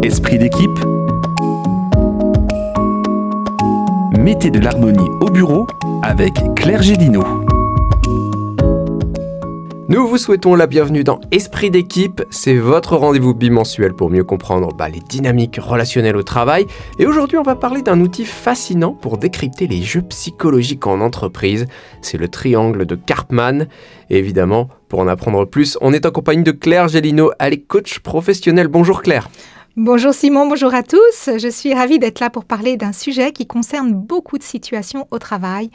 Esprit d'équipe. Mettez de l'harmonie au bureau avec Claire Gélineau. Nous vous souhaitons la bienvenue dans Esprit d'équipe, c'est votre rendez-vous bimensuel pour mieux comprendre les dynamiques relationnelles au travail. Et aujourd'hui, on va parler d'un outil fascinant pour décrypter les jeux psychologiques en entreprise. C'est le triangle de Karpman. Et évidemment, pour en apprendre plus, on est en compagnie de Claire Gélineau, elle est coach professionnelle. Bonjour Claire. Bonjour Simon, bonjour à tous. Je suis ravie d'être là pour parler d'un sujet qui concerne beaucoup de situations au travail,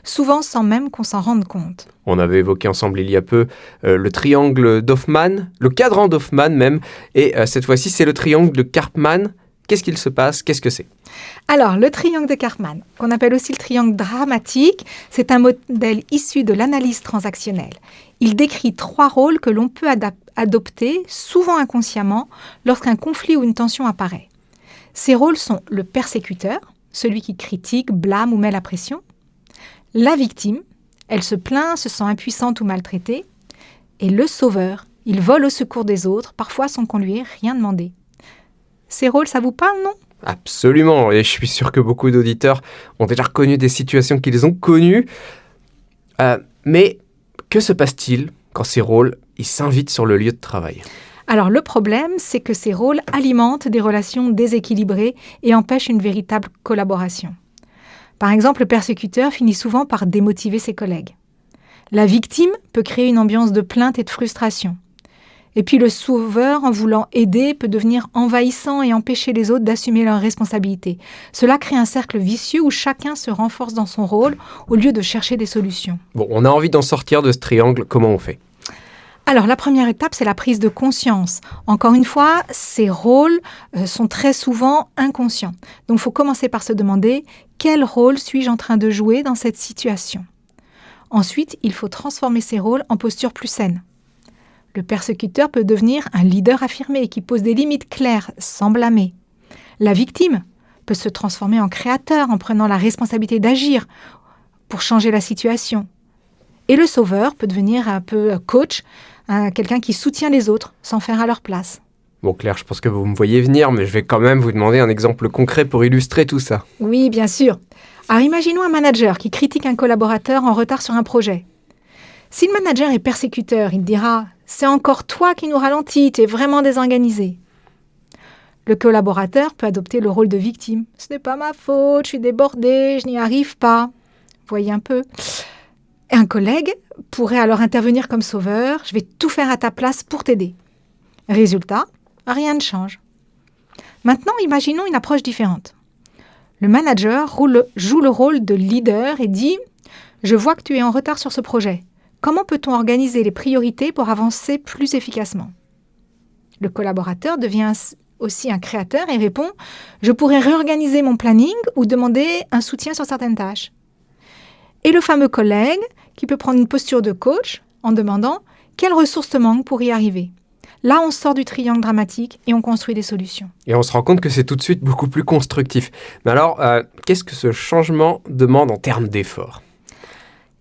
souvent sans même qu'on s'en rende compte. On avait évoqué ensemble il y a peu le triangle d'Hoffmann, le cadran d'Hoffmann même, et cette fois-ci c'est le triangle de Karpman. Qu'est-ce qu'il se passe? Qu'est-ce que c'est? Alors, le triangle de Karpman, qu'on appelle aussi le triangle dramatique, c'est un modèle issu de l'analyse transactionnelle. Il décrit 3 rôles que l'on peut adopter, souvent inconsciemment, lorsqu'un conflit ou une tension apparaît. Ces rôles sont le persécuteur, celui qui critique, blâme ou met la pression, la victime, elle se plaint, se sent impuissante ou maltraitée, et le sauveur, il vole au secours des autres, parfois sans qu'on lui ait rien demandé. Ces rôles, ça vous parle, non? Absolument, et je suis sûr que beaucoup d'auditeurs ont déjà reconnu des situations qu'ils ont connues. Mais que se passe-t-il quand ces rôles ils s'invitent sur le lieu de travail? Alors le problème, c'est que ces rôles alimentent des relations déséquilibrées et empêchent une véritable collaboration. Par exemple, le persécuteur finit souvent par démotiver ses collègues. La victime peut créer une ambiance de plainte et de frustration. Et puis le sauveur, en voulant aider, peut devenir envahissant et empêcher les autres d'assumer leurs responsabilités. Cela crée un cercle vicieux où chacun se renforce dans son rôle au lieu de chercher des solutions. Bon, on a envie d'en sortir de ce triangle, comment on fait? Alors la première étape, c'est la prise de conscience. Encore une fois, ces rôles sont très souvent inconscients. Donc il faut commencer par se demander quel rôle suis-je en train de jouer dans cette situation. Ensuite, il faut transformer ces rôles en posture plus saine. Le persécuteur peut devenir un leader affirmé qui pose des limites claires sans blâmer. La victime peut se transformer en créateur en prenant la responsabilité d'agir pour changer la situation. Et le sauveur peut devenir un peu coach, quelqu'un qui soutient les autres sans faire à leur place. Bon Claire, je pense que vous me voyez venir, mais je vais quand même vous demander un exemple concret pour illustrer tout ça. Oui, bien sûr. Alors imaginons un manager qui critique un collaborateur en retard sur un projet. Si le manager est persécuteur, il dira « C'est encore toi qui nous ralentis, tu es vraiment désorganisé ». Le collaborateur peut adopter le rôle de victime. « Ce n'est pas ma faute, je suis débordé, je n'y arrive pas ». Voyez un peu. Et un collègue pourrait alors intervenir comme sauveur « Je vais tout faire à ta place pour t'aider ». Résultat, rien ne change. Maintenant, imaginons une approche différente. Le manager joue le rôle de leader et dit « Je vois que tu es en retard sur ce projet. Comment peut-on organiser les priorités pour avancer plus efficacement ?» Le collaborateur devient aussi un créateur et répond « Je pourrais réorganiser mon planning ou demander un soutien sur certaines tâches. » Et le fameux collègue qui peut prendre une posture de coach en demandant « Quelles ressources te manquent pour y arriver ?» Là, on sort du triangle dramatique et on construit des solutions. Et on se rend compte que c'est tout de suite beaucoup plus constructif. Mais alors, qu'est-ce que ce changement demande en termes d'effort?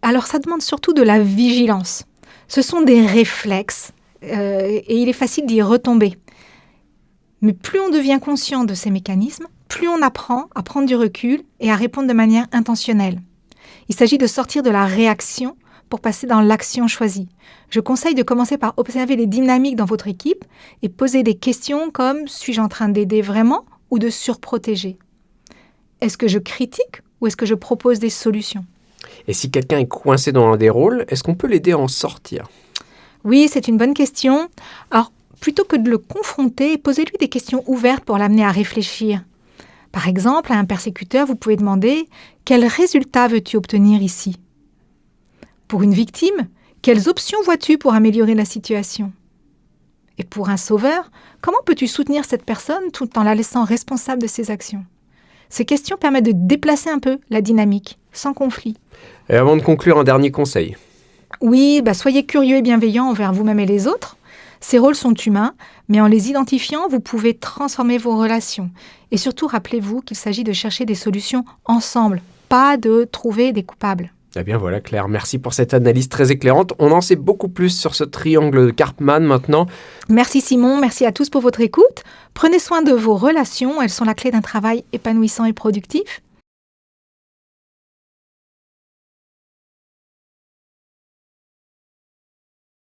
Alors, ça demande surtout de la vigilance. Ce sont des réflexes et il est facile d'y retomber. Mais plus on devient conscient de ces mécanismes, plus on apprend à prendre du recul et à répondre de manière intentionnelle. Il s'agit de sortir de la réaction pour passer dans l'action choisie. Je conseille de commencer par observer les dynamiques dans votre équipe et poser des questions comme « Suis-je en train d'aider vraiment ou de surprotéger ? Est-ce que je critique ou est-ce que je propose des solutions ?» Et si quelqu'un est coincé dans un des rôles, est-ce qu'on peut l'aider à en sortir? Oui, c'est une bonne question. Alors, plutôt que de le confronter, posez-lui des questions ouvertes pour l'amener à réfléchir. Par exemple, à un persécuteur, vous pouvez demander « Quel résultat veux-tu obtenir ici ?» Pour une victime, quelles options vois-tu pour améliorer la situation? Et pour un sauveur, comment peux-tu soutenir cette personne tout en la laissant responsable de ses actions? Ces questions permettent de déplacer un peu la dynamique, sans conflit. Et avant de conclure, un dernier conseil. Oui, soyez curieux et bienveillant envers vous-même et les autres. Ces rôles sont humains, mais en les identifiant, vous pouvez transformer vos relations. Et surtout, rappelez-vous qu'il s'agit de chercher des solutions ensemble, pas de trouver des coupables. Eh bien voilà Claire, merci pour cette analyse très éclairante. On en sait beaucoup plus sur ce triangle de Karpman maintenant. Merci Simon, merci à tous pour votre écoute. Prenez soin de vos relations, elles sont la clé d'un travail épanouissant et productif.